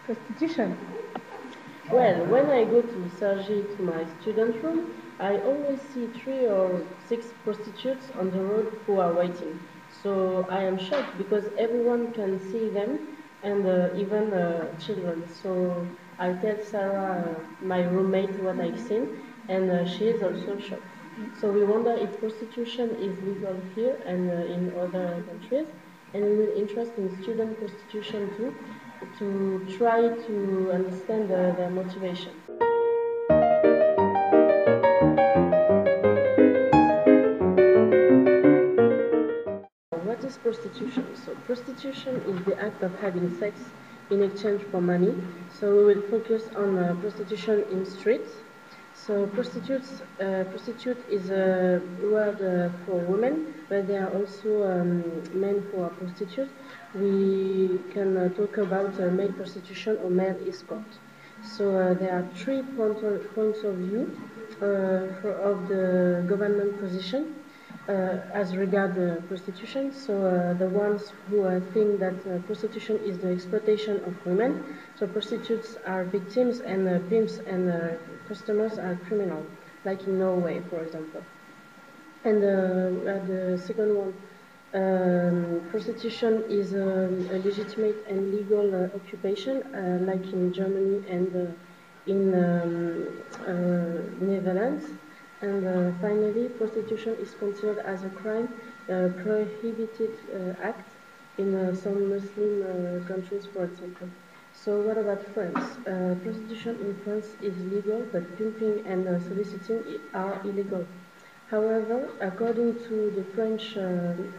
prostitution? Well, when I go to Sergi to my student room, I always see 3 or 6 prostitutes on the road who are waiting. So I am shocked because everyone can see them and even children. So I tell Sarah, my roommate, what I've seen, and she is also shocked. So we wonder if prostitution is legal here and in other countries, and we will interest in student prostitution too, to try to understand their motivation. What is prostitution? So prostitution is the act of having sex in exchange for money. So we will focus on prostitution in streets. So prostitute is a word for women, but there are also men who are prostitutes. We can talk about male prostitution or male escort. So there are 3 points of view of the government position as regard prostitution. So the ones who think that prostitution is the exploitation of women. So prostitutes are victims and pimps and customers are criminal, like in Norway, for example. And the second one, prostitution is a legitimate and legal occupation, like in Germany and in Netherlands. And finally, prostitution is considered as a crime, prohibited act in some Muslim countries, for example. So what about France? Prostitution in France is legal, but pimping and soliciting are illegal. However, according to the French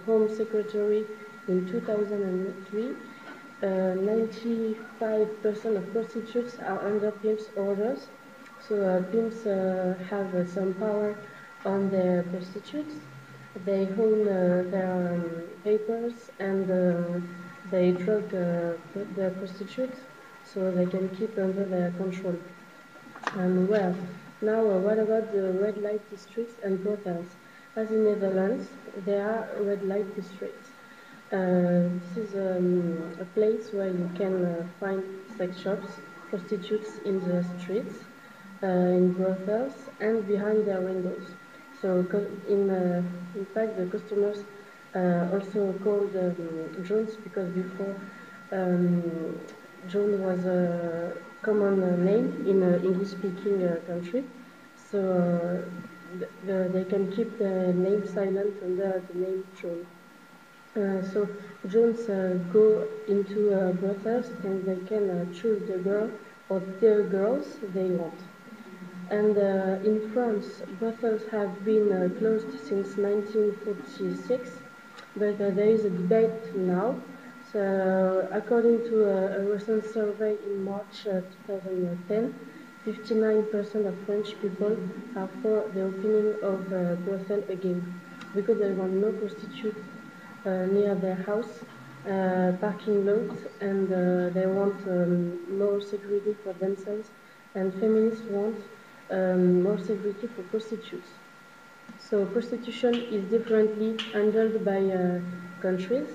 Home Secretary in 2003, 95% of prostitutes are under pimps' orders. So pimps have some power on their prostitutes. They own their papers and they drug the prostitutes so they can keep under their control. Well, now what about the red light districts and brothels? As in Netherlands, there are red light districts. This is a place where you can find sex shops, prostitutes in the streets, in brothels, and behind their windows. So, in fact, the customers also called drones because before John was a common name in an English-speaking country, so they can keep the name silent under the name John. So Jones go into brothels and they can choose the girl or the girls they want. And in France, brothels have been closed since 1946, but there is a debate now. So, according to a recent survey in March 2010, 59% of French people are for the opening of brothel again, because they want no prostitutes near their house, parking lots, and they want more security for themselves, and feminists want more security for prostitutes. So prostitution is differently handled by countries,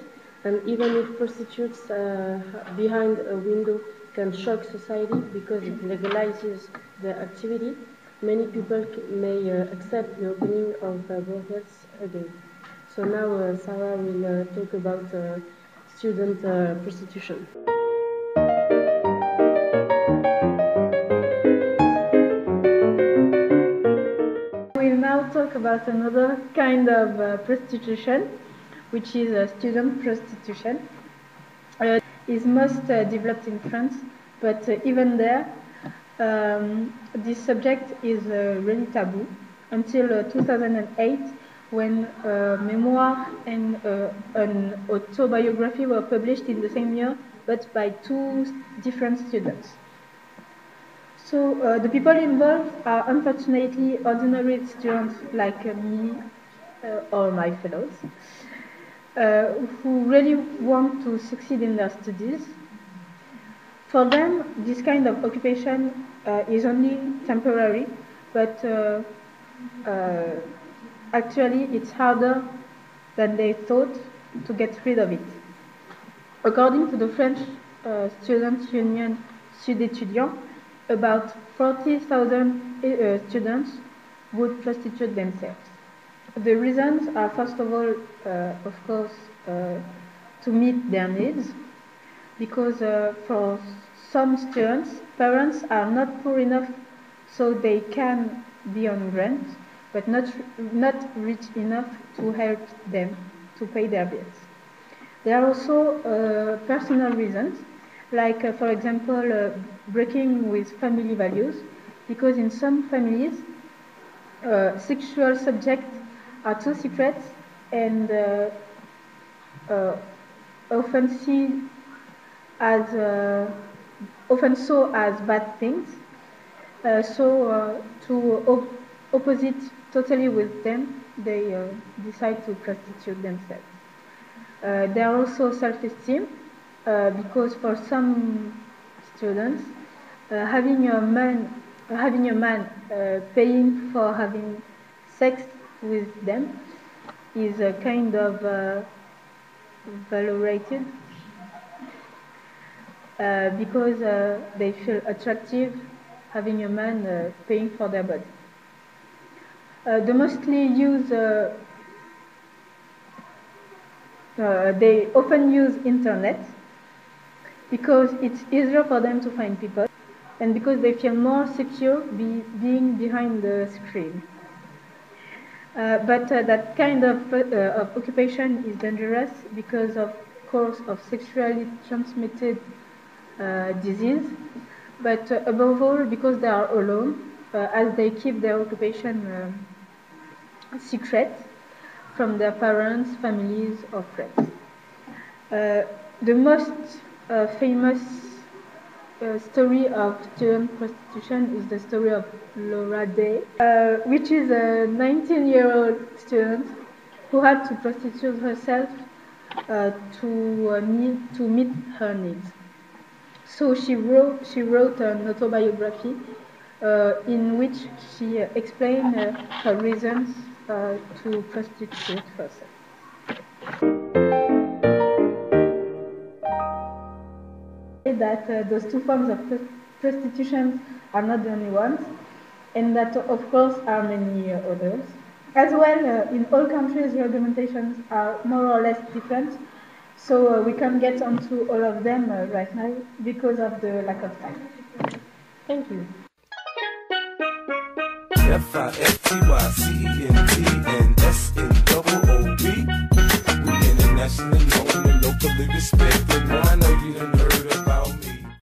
and even if prostitutes behind a window can shock society because it legalizes the activity, many people may accept the opening of brothels again. So now Sarah will talk about student prostitution. We'll now talk about another kind of prostitution, which is student prostitution. Is most developed in France, but even there, this subject is really taboo until 2008, when a memoir and an autobiography were published in the same year, but by 2 different students. So the people involved are unfortunately ordinary students like me or my fellows, who really want to succeed in their studies. For them, this kind of occupation is only temporary, but actually it's harder than they thought to get rid of it. According to the French Students' Union Sud Étudiants, about 40,000 students would prostitute themselves. The reasons are, first of all, of course, to meet their needs, because for some students, parents are not poor enough so they can be on rent, but not rich enough to help them to pay their bills. There are also personal reasons, like, for example, breaking with family values, because in some families, sexual subjects are too secret and often saw as bad things. So to opposite totally with them, they decide to prostitute themselves. There are also self-esteem, because for some students, having a man paying for having sex with them is a kind of valorated, because they feel attractive having a man paying for their body. They often use internet because it's easier for them to find people, and because they feel more secure being behind the screen. But that kind of occupation is dangerous because, of course, of sexually transmitted disease, but above all because they are alone, as they keep their occupation secret from their parents, families, or friends. The most famous story of student prostitution is the story of Laura Day, which is a 19-year-old student who had to prostitute herself to meet her needs. So she wrote an autobiography in which she explained her reasons to prostitute herself. That those two forms of prostitution are not the only ones, and that of course are many others. As well, in all countries, regulations are more or less different, so we can't get onto all of them right now because of the lack of time. Thank you. FIFTYCENTNSNOOB. We internationally known and locally respected.